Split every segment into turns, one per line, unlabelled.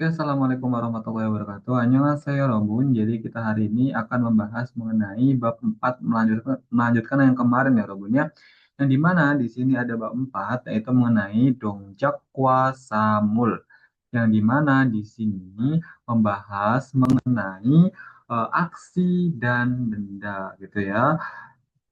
Oke, Assalamualaikum warahmatullahi wabarakatuh. Annyeonghaseyo Robun. Jadi kita hari ini akan membahas mengenai bab 4 melanjutkan yang kemarin ya Robun ya. Yang dimana di sini ada bab 4 yaitu mengenai Dongjak Samul. Yang dimana di sini membahas mengenai aksi dan benda gitu ya.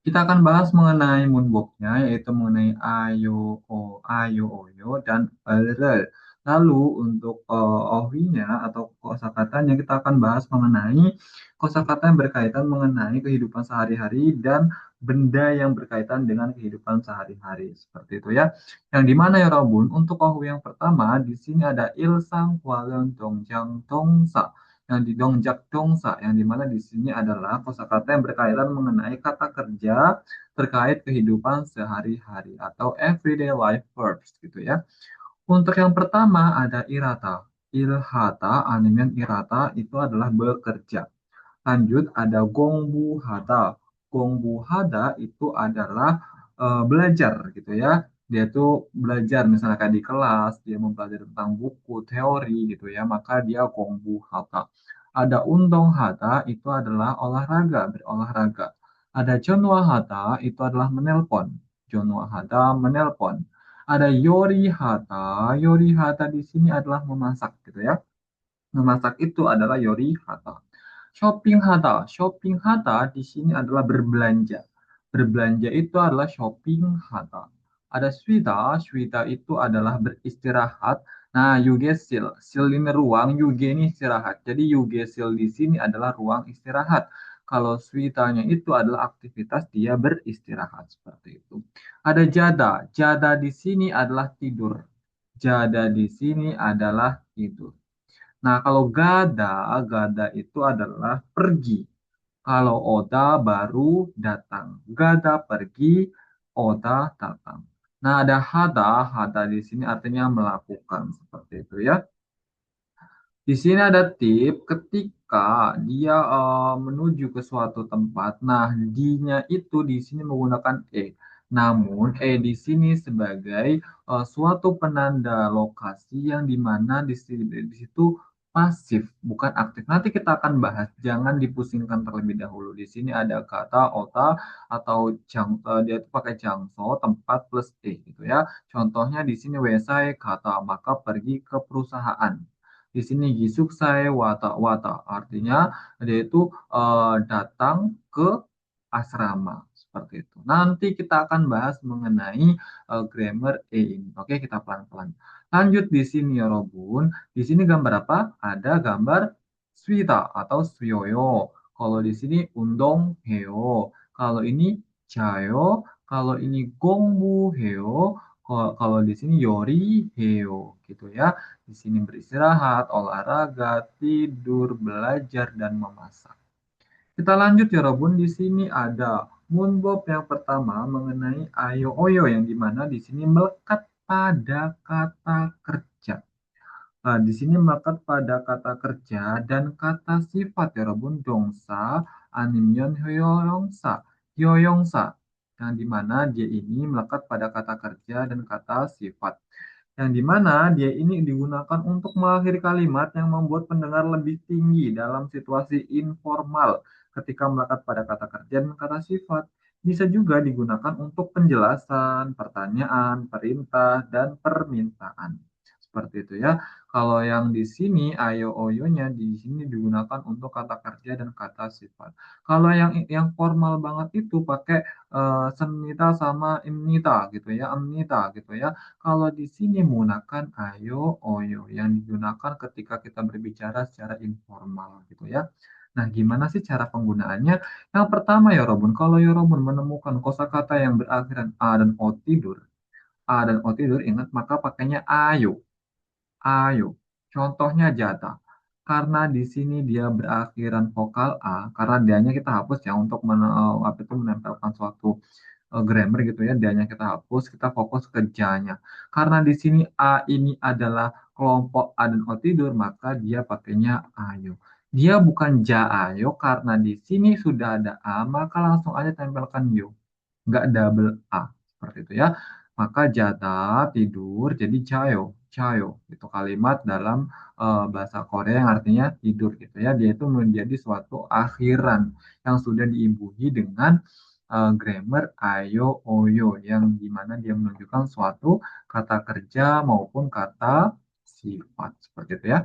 Kita akan bahas mengenai moonwalk-nya, yaitu mengenai ayo, oyo, dan erel. Lalu untuk ohinya atau kosakatanya kita akan bahas mengenai kosakata yang berkaitan mengenai kehidupan sehari-hari dan benda yang berkaitan dengan kehidupan sehari-hari. Seperti itu ya. Yang dimana ya Robun, untuk ohu yang pertama, di sini ada ilsang, hualeng, dongjang, dongsa yang di dongjak dongsa yang dimana di sini adalah kosakata yang berkaitan mengenai kata kerja terkait kehidupan sehari-hari atau everyday life verbs gitu ya. Untuk yang pertama ada irata. Ilhata, animian irata itu adalah bekerja. Lanjut ada gongbu hada. Gongbu hada itu adalah belajar gitu ya. Dia tuh belajar misalnya kayak di kelas, dia mempelajari tentang buku, teori gitu ya, maka dia gongbu hada. Ada undong hada itu adalah olahraga, berolahraga. Ada jonwa hada itu adalah menelpon. Jonwa hada menelpon. Ada yori hada. Yori hada di sini adalah memasak gitu ya. Memasak itu adalah yori hata. Shopping hata. Shopping hata di sini adalah berbelanja. Berbelanja itu adalah shopping hata. Ada swita. Swita itu adalah beristirahat. Nah, yugesil. Sil ini ruang, yuge ini istirahat. Jadi yugesil di sini adalah ruang istirahat. Kalau switanya itu adalah aktivitas dia beristirahat seperti itu. Ada jada. Jada di sini adalah tidur. Jada di sini adalah tidur. Nah, kalau gada itu adalah pergi. Kalau oda baru datang. Gada pergi, oda datang. Nah, ada hada di sini artinya melakukan seperti itu ya. Di sini ada tip ketika dia menuju ke suatu tempat. Nah, D-nya itu di sini menggunakan E. Namun, E di sini sebagai suatu penanda lokasi yang dimana di situ pasif, bukan aktif. Nanti kita akan bahas, jangan dipusingkan terlebih dahulu. Di sini ada kata ota atau dia itu pakai jangso, tempat plus E gitu ya. Contohnya di sini wesai kata, maka pergi ke perusahaan. Di sini Gisuksai Wata Wata artinya dia itu datang ke asrama seperti itu. Nanti kita akan bahas mengenai grammar E ini. Oke, kita pelan-pelan. Lanjut di sini ya Robun. Di sini gambar apa? Ada gambar Swita atau Swioyo. Kalau di sini Undong Heo. Kalau ini Chayo. Kalau ini Gongbu Heo. Kalau di sini Yori Heo gitu ya. Di sini beristirahat, olahraga, tidur, belajar, dan memasak. Kita lanjut ya Robun. Di sini ada Moonbob yang pertama mengenai ayo oyo yang dimana di sini melekat pada kata kerja. Nah, di sini melekat pada kata kerja dan kata sifat ya Robun. Dongsa, animyon, hyoyongsa. Hyoyongsa. Yang dimana dia ini melekat pada kata kerja dan kata sifat. Yang dimana dia ini digunakan untuk mengakhiri kalimat yang membuat pendengar lebih tinggi dalam situasi informal ketika melekat pada kata kerja dan kata sifat. Bisa juga digunakan untuk penjelasan, pertanyaan, perintah, dan permintaan. Seperti itu ya. Kalau yang di sini ayo oyonya di sini digunakan untuk kata kerja dan kata sifat. Kalau yang formal banget itu pakai semita sama imnita gitu ya, amnita gitu ya. Kalau di sini menggunakan ayo oyo yang digunakan ketika kita berbicara secara informal gitu ya. Nah, gimana sih cara penggunaannya? Yang pertama ya Robun, kalau ya Robun menemukan kosakata yang berakhiran a dan o tidur, a dan o tidur ingat maka pakainya ayo. Ayo, contohnya jata. Karena di sini dia berakhiran vokal A, karena dianya kita hapus ya untuk apa itu menempelkan suatu grammar gitu ya, dianya kita hapus, kita fokus ke ja-nya. Karena di sini A ini adalah kelompok A dan O tidur, maka dia pakainya ayo. Dia bukan ja ayo karena di sini sudah ada A, maka langsung aja tempelkan yo, nggak double A seperti itu ya. Maka jada tidur jadi jayo, jayo. Itu kalimat dalam bahasa Korea yang artinya tidur gitu ya. Dia itu menjadi suatu akhiran yang sudah diimbuhi dengan grammar ayo oyo yang dimana dia menunjukkan suatu kata kerja maupun kata sifat seperti itu ya.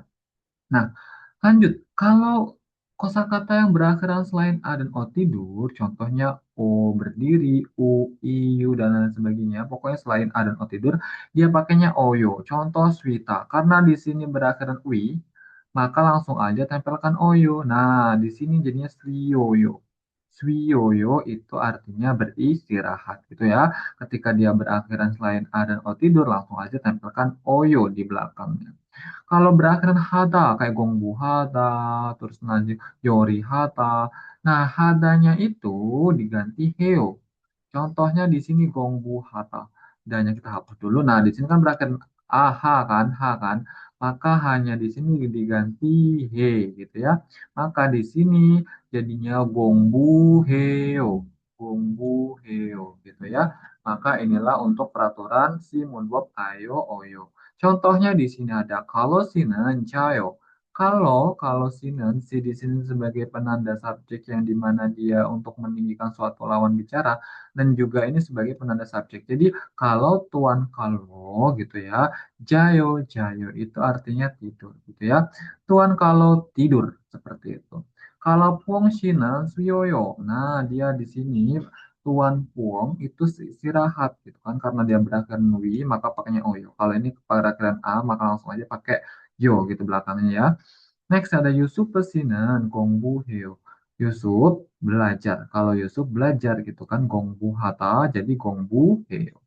Nah, lanjut. Kalau kosakata yang berakhiran selain A dan O tidur, contohnya O berdiri, U, I, U, dan lain sebagainya. Pokoknya selain A dan O tidur, dia pakainya OYO. Contoh Swita. Karena di sini berakhiran UI, maka langsung aja tempelkan OYO. Nah, di sini jadinya Swiyoyo. Swiyoyo itu artinya beristirahat gitu ya. Ketika dia berakhiran selain A dan O tidur, langsung aja tempelkan OYO di belakangnya. Kalau berakhiran hada kayak gongbu hada, terus nanti yori hada. Nah, hadanya itu diganti heo. Contohnya di sini gongbu hata. Dan yang kita hapus dulu. Nah, di sini kan berakhiran aha kan, ha kan. Maka hanya di sini diganti he gitu ya. Maka di sini jadinya gongbu heo. Gongbu heo gitu ya. Maka inilah untuk peraturan si munbob ayo oyo. Contohnya di sini ada kalau sinan cayo. Kalau sinen, si di sini sebagai penanda subjek yang dimana dia untuk meninggikan suatu lawan bicara dan juga ini sebagai penanda subjek. Jadi kalau tuan kalau gitu ya, jayo jayo itu artinya tidur gitu ya. Tuan kalau tidur seperti itu. Kalau puang sinan suyoyo. Nah, dia di sini Tuan Puong itu istirahat gitu kan karena dia berakhiran wi maka pakainya oyo. Kalau ini berakhiran a maka langsung aja pakai yo gitu belakangnya ya. Next ada Yusuf pesinan Gongbu Hyo. Yusuf belajar. Kalau Yusuf belajar gitu kan Gongbu Hata jadi Gongbu Hyo.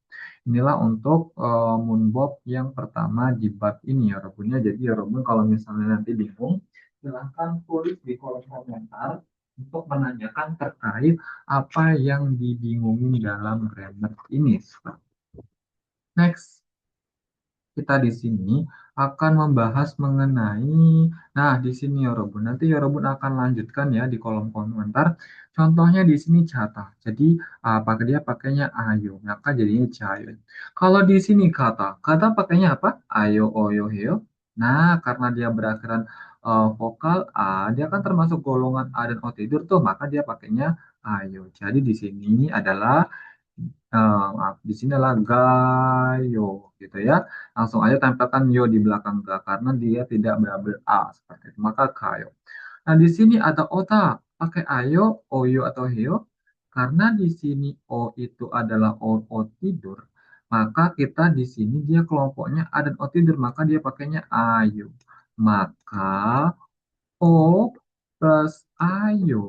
Inilah untuk Moonbob yang pertama di bab ini ya Robunnya. Jadi ya Robun kalau misalnya nanti bingung silahkan tulis di kolom komentar untuk menanyakan terkait apa yang dibingungin dalam grammar ini. Next kita di sini akan membahas mengenai, nah di sini ya Robun, nanti ya Robun akan lanjutkan ya di kolom komentar. Contohnya di sini jatah, jadi apa dia pakainya ayo, maka jadinya jayo. Kalau di sini kata pakainya apa? Ayo, oyo, heo. Nah, karena dia berakhiran vokal A, dia kan termasuk golongan A dan O tidur tuh, maka dia pakainya ayo. Jadi di sini adalah maaf, di sini adalah gayo gitu ya. Langsung aja tempelkan yo di belakang ga karena dia tidak berabel a seperti itu. Maka kayo. Nah, di sini ada ota. Pakai ayo, oyo atau heo. Karena di sini o itu adalah o tidur. Maka kita di sini dia kelompoknya a dan o tidur. Maka dia pakainya ayo. Maka o plus ayo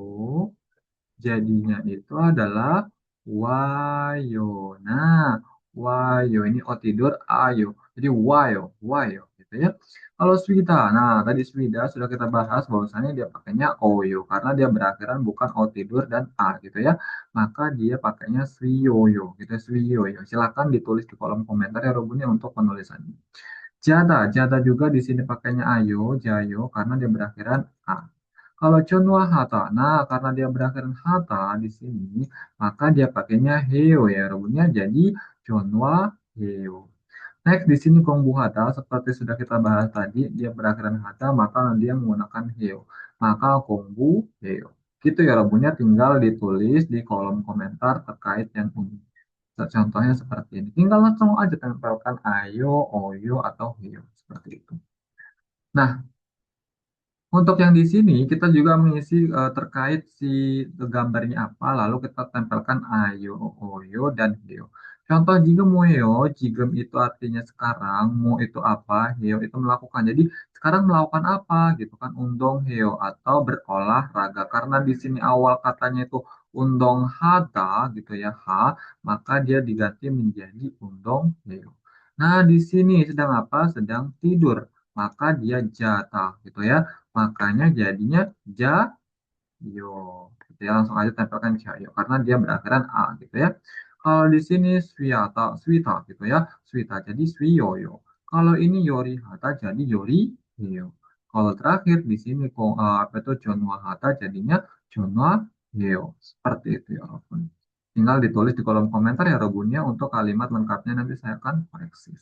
jadinya itu adalah wayo. Nah, wayo ini oh tidur ayo. Jadi wayo gitu ya. Kalau swida, nah tadi swida sudah kita bahas bahwasannya dia pakainya oyo karena dia berakhiran bukan o tidur dan a gitu ya. Maka dia pakainya swiyoyo gitu swiyoyo. Silakan ditulis di kolom komentar ya Robunnya untuk penulisannya. Jada juga di sini pakainya ayo, jayo karena dia berakhiran a. Kalau Chunwa Hata, nah karena dia berakhiran Hata di sini, maka dia pakainya Heo ya, rumusnya jadi Chunwa Heo. Next di sini Kongbu Hata, seperti sudah kita bahas tadi, dia berakhiran Hata, maka dia menggunakan Heo. Maka Kongbu Heo. Gitu ya, rumusnya tinggal ditulis di kolom komentar terkait yang ini. Contohnya seperti ini. Tinggal langsung aja tempelkan ayo, oyo, atau heo. Seperti itu. Nah, untuk yang di sini kita juga mengisi terkait si gambarnya apa, lalu kita tempelkan ayo, oyo, dan heo. Contoh jika moyo, jigem itu artinya sekarang, mo itu apa, heo itu melakukan. Jadi sekarang melakukan apa gitu kan, undong heo atau berolahraga. Karena di sini awal katanya itu undong hada gitu ya, ha, maka dia diganti menjadi undong heo. Nah, di sini sedang apa? Sedang tidur. Maka dia jatah gitu ya. Makanya jadinya jayo. Gitu ya, langsung aja tempelkan jayo karena dia berakhiran a gitu ya. Kalau di sini swita, swita gitu ya. Swita jadi swiyoyo. Kalau ini yori hata jadi yori hyo. Kalau terakhir di sini apa itu jonwa hata jadinya jonwa hyo. Seperti itu ya, Rofun. Tinggal ditulis di kolom komentar ya Robunnya untuk kalimat lengkapnya nanti saya akan koreksi.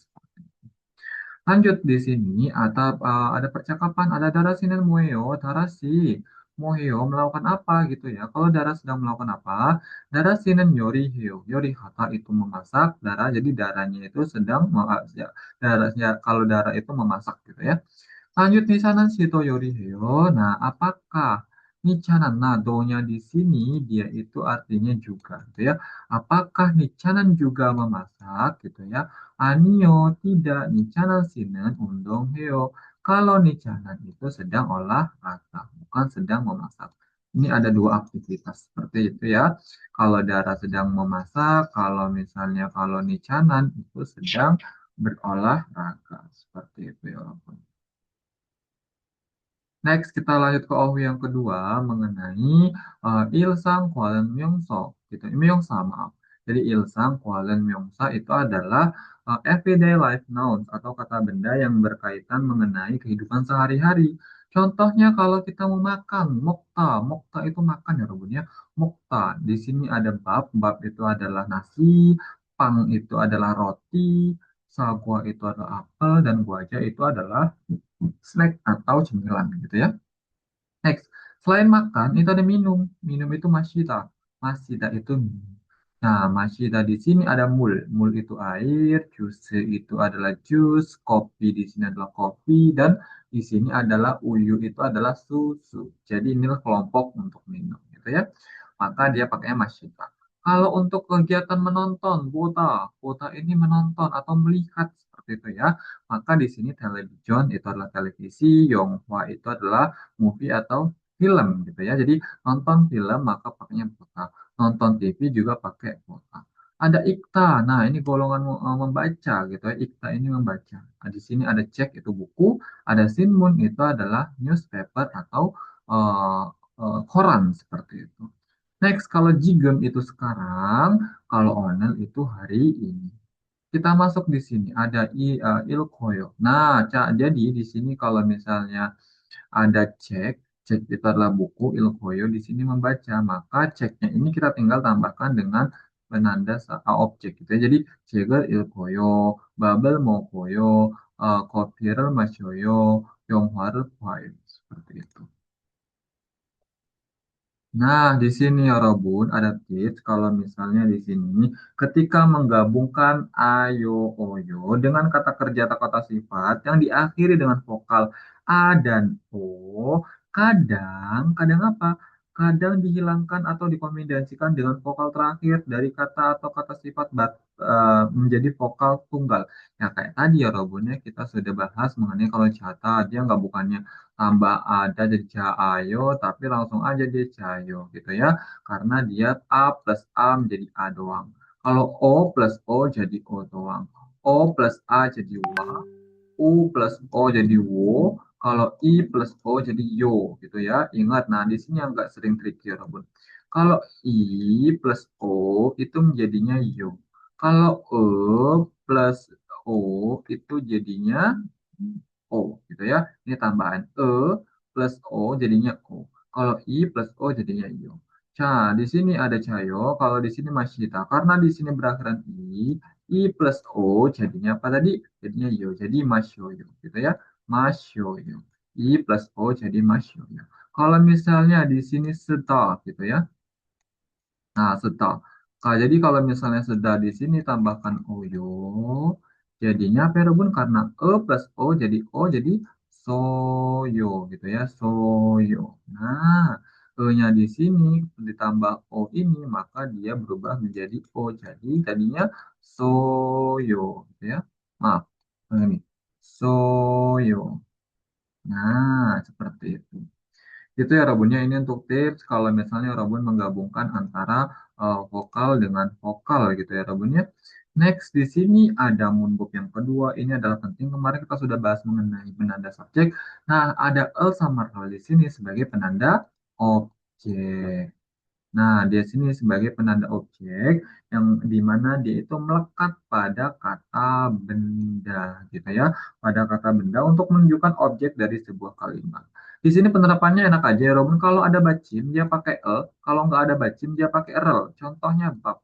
Lanjut di sini ada percakapan, ada Darasinen Mueo, Darasi Moheo melakukan apa gitu ya. Kalau Dara sedang melakukan apa? Darasinen Yori Hyo. Yori Hata itu memasak, Dara jadi darahnya itu sedang ya, darahnya kalau Dara itu memasak gitu ya. Lanjut Nisanan Shito Yoriheo. Nah, apakah Nichanan nadonya di sini dia itu artinya juga gitu ya. Apakah Nichanan juga memasak gitu ya? Anio tidak Nichanan sinen undong heo. Kalau Nichanan itu sedang olahraga, bukan sedang memasak. Ini ada dua aktivitas seperti itu ya. Kalau Dara sedang memasak, kalau misalnya kalau Nichanan itu sedang berolahraga seperti itu ya. Next, kita lanjut ke OW yang kedua mengenai ilsang kualen myongso. Gitu. Myongsa, maaf. Jadi ilsang kualen myongsa itu adalah everyday life nouns atau kata benda yang berkaitan mengenai kehidupan sehari-hari. Contohnya kalau kita mau makan, mokta. Mokta itu makan ya, Robun ya. Mokta. Di sini ada bab. Bab itu adalah nasi. Pang itu adalah roti. Sagwa itu adalah apel. Dan guaja itu adalah snack atau cemilan gitu ya. Next, selain makan itu ada minum. Minum itu masyita. Masyita itu minum. Nah, masyita di sini ada mul. Mul itu air, jus itu adalah jus, kopi di sini adalah kopi, dan di sini adalah uyu itu adalah susu. Jadi inilah kelompok untuk minum gitu ya. Maka dia pakainya masyita. Kalau untuk kegiatan menonton, kuota ini menonton atau melihat seperti itu ya. Maka di sini television itu adalah televisi, Yonghwa itu adalah movie atau film gitu ya. Jadi nonton film maka pakainya kuota. Nonton TV juga pakai kuota. Ada ikta. Nah, ini golongan membaca gitu ya. Ikta ini membaca. Nah, di sini ada cek itu buku, ada sinmun itu adalah newspaper atau eh, koran seperti itu. Next, kalau jigem itu sekarang, kalau onel itu hari ini. Kita masuk di sini ada ilkoyo. Nah, jadi di sini kalau misalnya ada cek, cek itu adalah buku, ilkoyo di sini membaca, maka ceknya ini kita tinggal tambahkan dengan penanda objek gitu ya. Jadi ceger ilkoyo, babel mokoyo, kopirer masyoyo, yonghwaru kwayo, seperti itu. Nah, di sini ya Robun ada tips kalau misalnya di sini ketika menggabungkan ayo, oyo dengan kata kerja atau kata sifat yang diakhiri dengan vokal a dan o, kadang apa? Kadang dihilangkan atau dikombinasikan dengan vokal terakhir dari kata atau kata sifat menjadi vokal tunggal. Ya kayak tadi ya Robun ya kita sudah bahas mengenai kalau cata dia nggak bukannya tambah ada jadi cahayo tapi langsung aja dia cahayo gitu ya karena dia A plus A menjadi A doang kalau O plus O jadi O doang O plus A jadi wa U plus O jadi wo kalau I plus O jadi yo gitu ya ingat nah di sini yang nggak sering tricky ya Bun kalau I plus O itu menjadinya yo kalau E plus O itu jadinya O gitu ya. Ini tambahan E plus O jadinya O. Kalau I plus O jadinya IO. Nah, di sini ada Cayo, kalau di sini Masita. Karena di sini berakhiran I plus O jadinya apa tadi? Jadinya Yo. Jadi Masyoyo gitu ya. Masyoyo. I plus O jadi Masyoyo. Kalau misalnya di sini Seta gitu ya. Nah, sedal. Jadi kalau misalnya sedal di sini tambahkan oyo, jadinya apa ya, Rebun? Karena e plus o jadi soyo gitu ya, soyo. Nah, e-nya di sini ditambah o ini maka dia berubah menjadi o. Jadi tadinya soyo gitu ya. Maaf, ini soyo. Nah, seperti itu. Itu ya Robunnya ini untuk tips kalau misalnya Robun menggabungkan antara vokal dengan vokal gitu ya Robunnya. Next di sini ada moonbook yang kedua. Ini adalah penting. Kemarin kita sudah bahas mengenai penanda subjek. Nah, ada el sama rel di sini sebagai penanda objek. Nah, di sini sebagai penanda objek yang dimana dia itu melekat pada kata benda gitu ya. Pada kata benda untuk menunjukkan objek dari sebuah kalimat. Di sini penerapannya enak aja ya, Robin. Kalau ada bacim, dia pakai e. Kalau nggak ada bacim, dia pakai rel. Contohnya bab.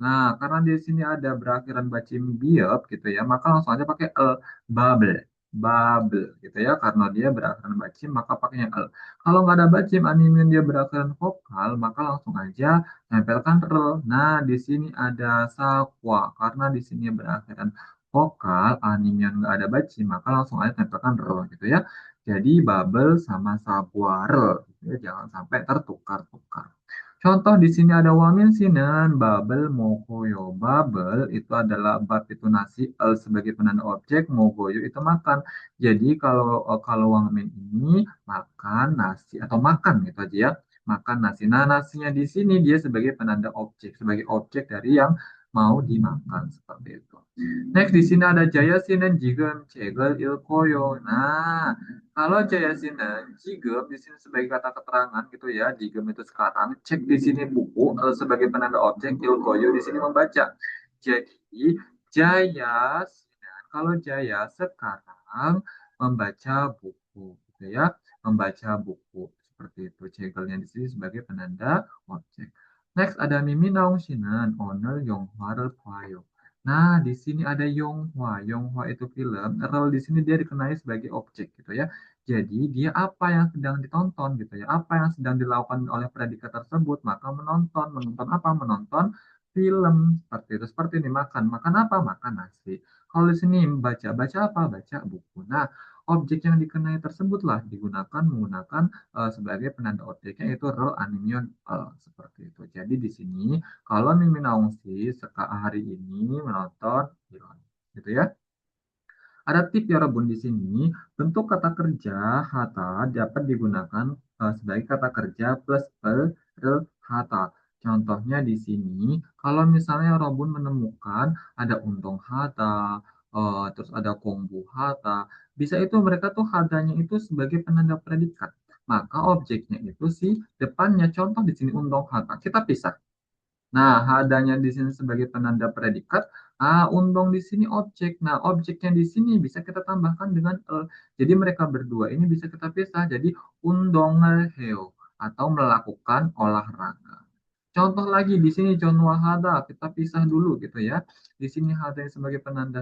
Nah, karena di sini ada berakhiran bacim biop gitu ya, maka langsung aja pakai e. Bubble. Bubble gitu ya. Karena dia berakhiran bacim, maka pakainya e. Kalau nggak ada bacim, animin dia berakhiran vokal, maka langsung aja tempelkan rel. Nah, di sini ada sakwa. Karena di sini berakhiran vokal, animin nggak ada bacim, maka langsung aja tempelkan rel gitu ya. Jadi bubble sama sapuarel, gitu ya, jangan sampai tertukar-tukar. Contoh di sini ada wamin sinan, bubble, mokoyo. Bubble itu adalah bab itu nasi, el sebagai penanda objek, mokoyo itu makan. Jadi kalau wamin ini makan nasi atau makan gitu aja ya, makan nasi. Nah nasinya di sini dia sebagai penanda objek, sebagai objek dari yang mau dimakan seperti itu. Next di sini ada Jaya Sinan Jigem Cegel Ilkoyo. Nah, kalau Jaya Sinan Jigem di sini sebagai kata keterangan gitu ya, Jigem itu sekarang, cek di sini buku sebagai penanda objek, Ilkoyo di sini membaca. Jadi Jaya Sinan, kalau Jaya sekarang membaca buku gitu ya, membaca buku seperti itu. Cegelnya di sini sebagai penanda objek. Next ada Mimi Naung Sinan, Onel Yonghwa Kwayo. Nah, di sini ada Yonghwa. Yonghwa itu film. Role di sini dia dikenai sebagai objek gitu ya. Jadi dia apa yang sedang ditonton gitu ya. Apa yang sedang dilakukan oleh predikat tersebut, maka menonton. Menonton apa? Menonton film. Seperti itu. Seperti ini makan. Makan apa? Makan nasi. Kalau di sini baca. Baca apa? Baca buku. Nah, objek yang dikenai tersebutlah digunakan menggunakan sebagai penanda objeknya yaitu role animion seperti itu. Jadi di sini kalau Mimin Aungsi hari ini menonton film, gitu ya. Ada tip ya Rebun di sini, bentuk kata kerja hata dapat digunakan sebagai kata kerja plus hata. Contohnya di sini, kalau misalnya Robun menemukan ada untung hata, terus ada kombu hata, bisa itu mereka tuh hatanya itu sebagai penanda predikat. Maka objeknya itu si depannya, contoh di sini untung hata. Kita pisah. Nah, hadanya di sini sebagai penanda predikat, undong di sini objek. Nah, objeknya di sini bisa kita tambahkan dengan jadi mereka berdua ini bisa kita pisah. Jadi undongel atau melakukan olahraga. Contoh lagi di sini contoh hada kita pisah dulu gitu ya. Di sini hada sebagai penanda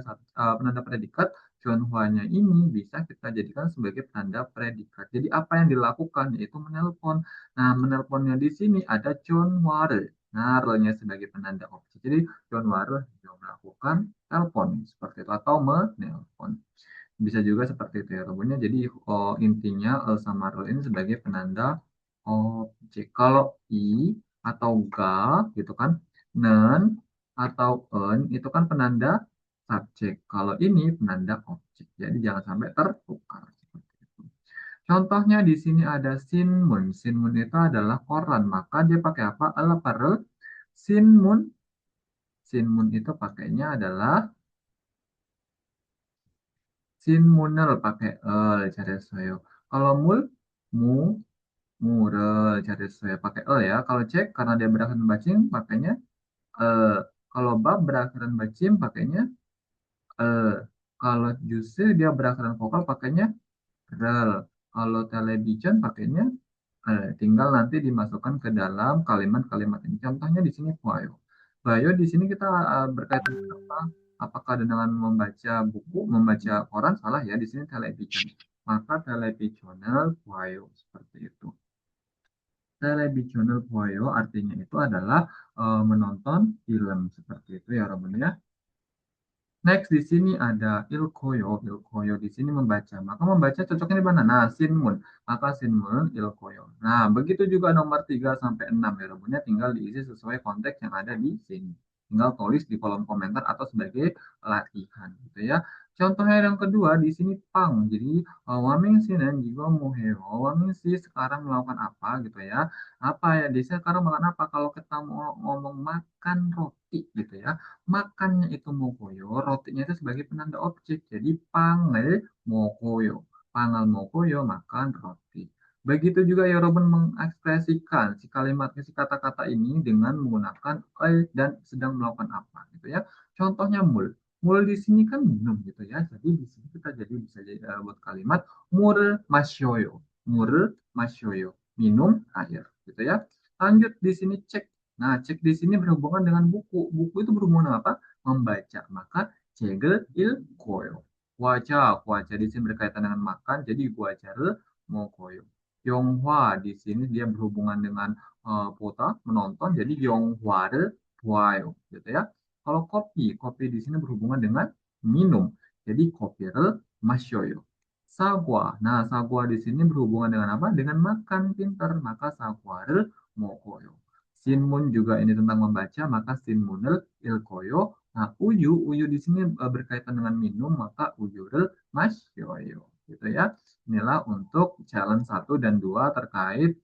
predikat, contohnya ini bisa kita jadikan sebagai penanda predikat. Jadi apa yang dilakukan yaitu menelpon. Nah, menelponnya di sini ada conware. Nah, nya sebagai penanda opsi. Jadi John Warren juga melakukan telepon seperti itu atau menelpon. Bisa juga seperti itu ya rumusnya. Jadi intinya sama rel ini sebagai penanda objek. Kalau i atau ga gitu kan, nen atau en itu kan penanda subjek. Kalau ini penanda objek. Jadi jangan sampai tertukar seperti itu. Contohnya di sini ada sinmun. Sinmun itu adalah koran. Maka dia pakai apa? Alat Sinmun. Sinmun itu pakainya adalah sinmunel pakai cari saya. Kalau mul, mu, murel cari saya pakai ya. Kalau cek karena dia berakhiran bacing pakainya eh. Kalau bab berakhiran bacim pakainya eh. Kalau justru dia berakhiran vokal pakainya rel. Kalau television pakainya tinggal nanti dimasukkan ke dalam kalimat-kalimat ini. Contohnya di sini Vayo. Vayo di sini kita berkaitan dengan apa? Apakah dengan membaca buku, membaca koran? Salah ya, di sini television. Maka televisional Vayo seperti itu. Televisional Vayo artinya itu adalah menonton film seperti itu ya, Robin ya. Next di sini ada ilkoyo. Ilkoyo di sini membaca. Maka membaca cocoknya di mana? Nah, sinmun. Maka sinmun ilkoyo. Nah, begitu juga nomor 3 sampai 6 ya. Rumusnya tinggal diisi sesuai konteks yang ada di sini. Tinggal tulis di kolom komentar atau sebagai latihan gitu ya. Contohnya yang kedua di sini pang. Jadi waming sinan juga muheo. Waming si sekarang melakukan apa gitu ya. Apa ya? Dia sekarang makan apa? Kalau kita mau ngomong makan roti gitu ya, makannya itu mokoyo, rotinya itu sebagai penanda objek. Jadi pangal mokoyo. Pangal mokoyo makan roti. Begitu juga ya Robin mengekspresikan si kalimat si kata-kata ini dengan menggunakan dan sedang melakukan apa gitu ya. Contohnya mul. Mul di sini kan minum gitu ya. Jadi di sini kita jadi bisa jadi buat kalimat mul masyoyo. Mure masyoyo. Minum air, gitu ya. Lanjut di sini cek. Nah, cek di sini berhubungan dengan buku. Buku itu berhubungan dengan apa? Membaca. Maka cegel il koyo. Waca, waca di sini berkaitan dengan makan, jadi wacara mau koyo. Yonghwa di sini dia berhubungan dengan pota, menonton, jadi yonghware puayo, gitu ya. Kalau kopi, kopi di sini berhubungan dengan minum, jadi kopire masyoyo. Sagwa. Nah, sagwa di sini berhubungan dengan apa? Dengan makan pinter. Maka sagware mokoyo. Sinmun juga ini tentang membaca, maka sinmunel ilkoyo. Nah, uyu, uyu di sini berkaitan dengan minum, maka uyurel masyoyo. Gitu ya. Inilah untuk challenge 1 dan 2 terkait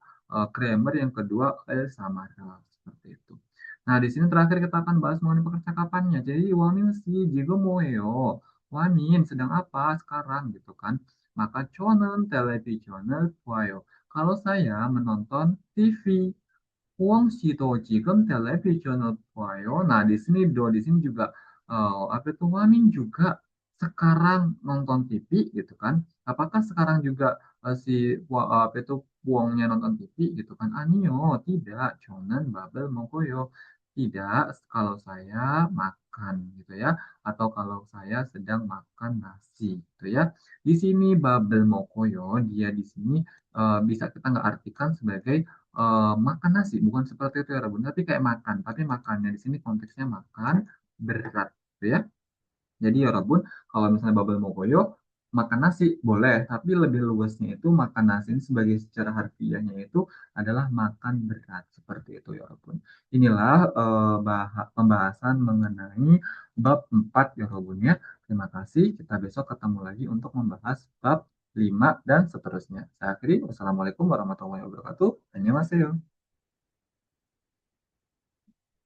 grammar yang kedua sama seperti itu. Nah, di sini terakhir kita akan bahas mengenai percakapannya. Jadi, wamin si jigo moyo. Wamin sedang apa sekarang gitu kan? Maka channel televisional Puayo. Kalau saya menonton TV, Uang Sito Jigem Televisional Puayo. Nah, di sini di sini juga apa itu Wamin juga sekarang nonton TV gitu kan? Apakah sekarang juga si apa itu Puongnya nonton TV gitu kan? Anio, tidak. Chonan Babel Mokoyo. Tidak, kalau saya makan gitu ya, atau kalau saya sedang makan nasi gitu ya. Di sini Babel Mokoyo, dia di sini bisa kita nggak artikan sebagai makan nasi, bukan seperti itu ya Rabun, tapi kayak makan, tapi makannya di sini konteksnya makan berat, gitu ya. Jadi ya Rabun, kalau misalnya Babel Mokoyo, makan nasi boleh, tapi lebih luasnya itu makan nasi ini sebagai secara harfiahnya itu adalah makan berat, seperti itu ya Rabun. Inilah pembahasan mengenai bab 4 ya Rabun ya. Terima kasih, kita besok ketemu lagi untuk membahas bab 5 dan seterusnya. Saya akhiri, wassalamualaikum warahmatullahi wabarakatuh. Annyeonghaseyo.